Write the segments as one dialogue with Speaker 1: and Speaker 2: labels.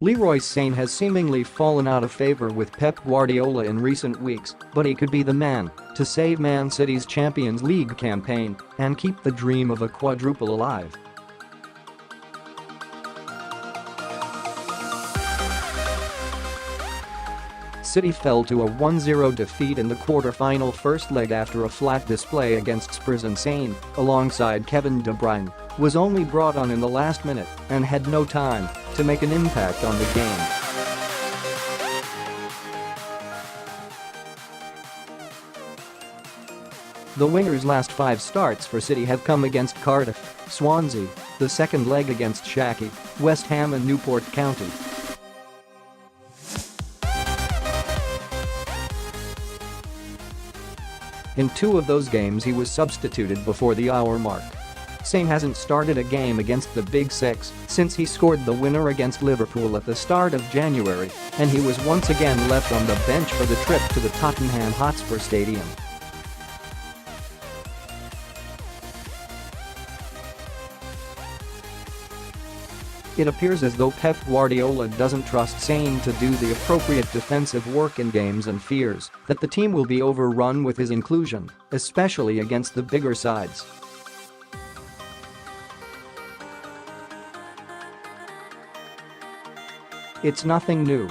Speaker 1: Leroy Sane has seemingly fallen out of favour with Pep Guardiola in recent weeks, but he could be the man to save Man City's Champions League campaign and keep the dream of a quadruple alive. City fell to a 1-0 defeat in the quarter-final first leg after a flat display against Spurs and Sane, alongside Kevin de Bruyne, was only brought on in the last minute and had no time to make an impact on the game. The winger's last 5 starts for City have come against Cardiff, Swansea, the second leg against Schalke, West Ham and Newport County. In 2 of those games he was substituted before the hour mark. Sane hasn't started a game against the Big Six since he scored the winner against Liverpool at the start of January, and he was once again left on the bench for the trip to the Tottenham Hotspur Stadium. It appears as though Pep Guardiola doesn't trust Sane to do the appropriate defensive work in games and fears that the team will be overrun with his inclusion, especially against the bigger sides. It's nothing new.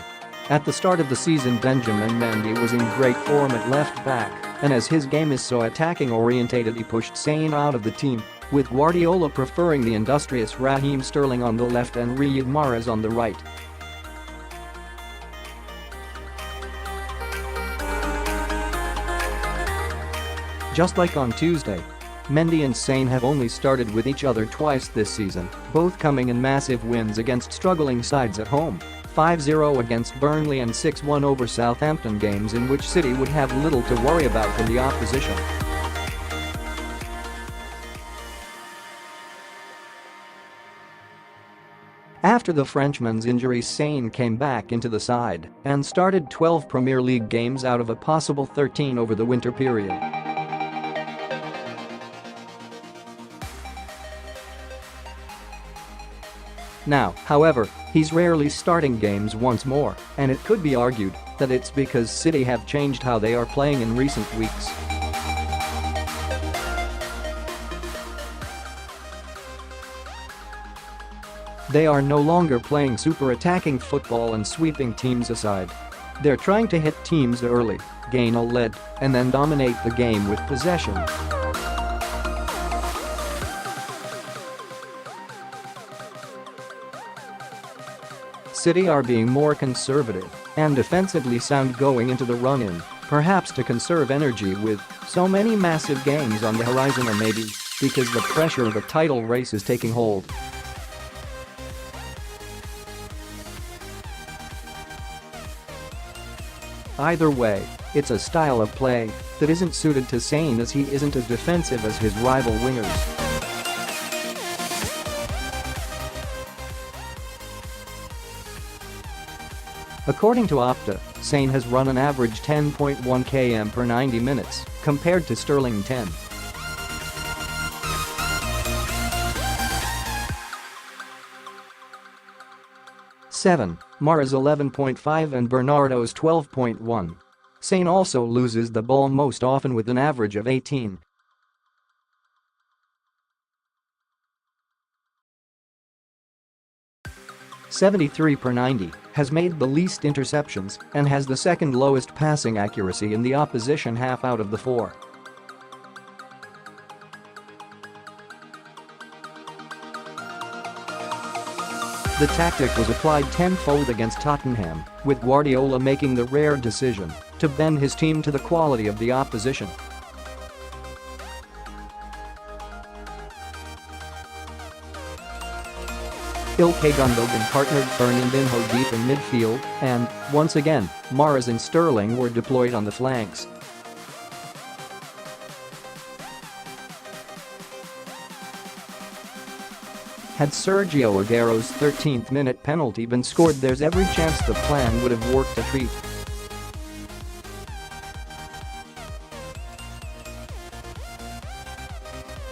Speaker 1: At the start of the season, Benjamin Mendy was in great form at left back, and as his game is so attacking-orientated, he pushed Sane out of the team, with Guardiola preferring the industrious Raheem Sterling on the left and Riyad Mahrez on the right. Just like on Tuesday, Mendy and Sane have only started with each other twice this season, both coming in massive wins against struggling sides at home. 5-0 against Burnley and 6-1 over Southampton, games in which City would have little to worry about from the opposition. After the Frenchman's injury, Sane came back into the side and started 12 Premier League games out of a possible 13 over the winter period. Now, however, he's rarely starting games once more, and it could be argued that it's because City have changed how they are playing in recent weeks. They are no longer playing super attacking football and sweeping teams aside. They're trying to hit teams early, gain a lead, and then dominate the game with possession. City are being more conservative and defensively sound going into the run-in, perhaps to conserve energy with so many massive games on the horizon, or maybe because the pressure of the title race is taking hold. Either way, it's a style of play that isn't suited to Sane, as he isn't as defensive as his rival wingers. According to Opta, Sane has run an average 10.1 km per 90 minutes, compared to Sterling 10. Mahrez 11.5 and Bernardo's 12.1. Sane also loses the ball most often with an average of 18. .73 per 90, has made the least interceptions and has the second lowest passing accuracy in the opposition half out of the 4. The tactic was applied tenfold against Tottenham, with Guardiola making the rare decision to bend his team to the quality of the opposition. Ilkay Gundogan partnered Fernandinho deep in midfield, and, once again, Mahrez and Sterling were deployed on the flanks. Had Sergio Aguero's 13th minute penalty been scored, there's every chance the plan would have worked a treat.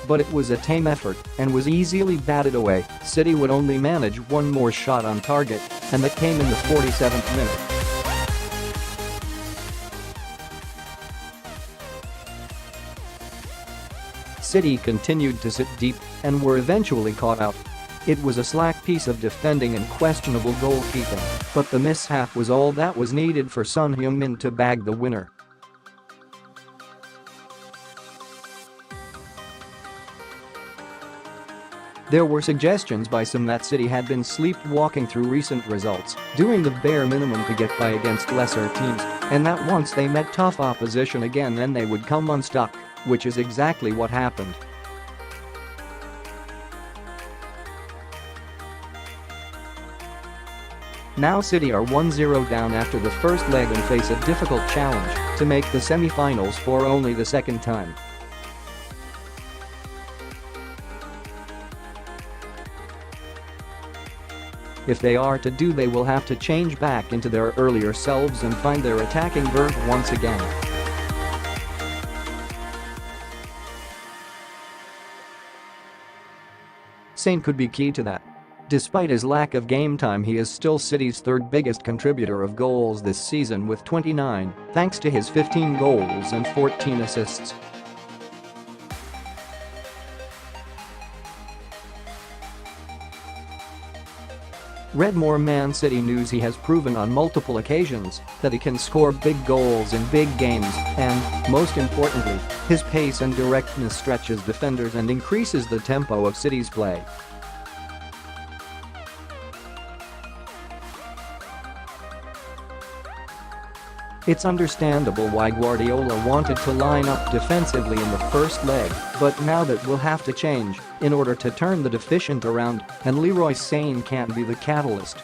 Speaker 1: but it was a tame effort and was easily batted away. City would only manage one more shot on target, and that came in the 47th minute. City continued to sit deep and were eventually caught out. It was a slack piece of defending and questionable goalkeeping, but the mishap was all that was needed for Son Heung-min to bag the winner. There were suggestions by some that City had been sleepwalking through recent results, doing the bare minimum to get by against lesser teams, and that once they met tough opposition again then they would come unstuck, which is exactly what happened. Now City are 1-0 down after the first leg and face a difficult challenge to make the semi-finals for only the second time. If they are to do, they will have to change back into their earlier selves and find their attacking verve once again. Sane could be key to that. Despite his lack of game time, he is still City's third biggest contributor of goals this season with 29, thanks to his 15 goals and 14 assists. Read more Man City news. He has proven on multiple occasions that he can score big goals in big games and, most importantly, his pace and directness stretches defenders and increases the tempo of City's play. It's understandable why Guardiola wanted to line up defensively in the first leg, but now that will have to change in order to turn the deficient around, and Leroy Sane can't be the catalyst.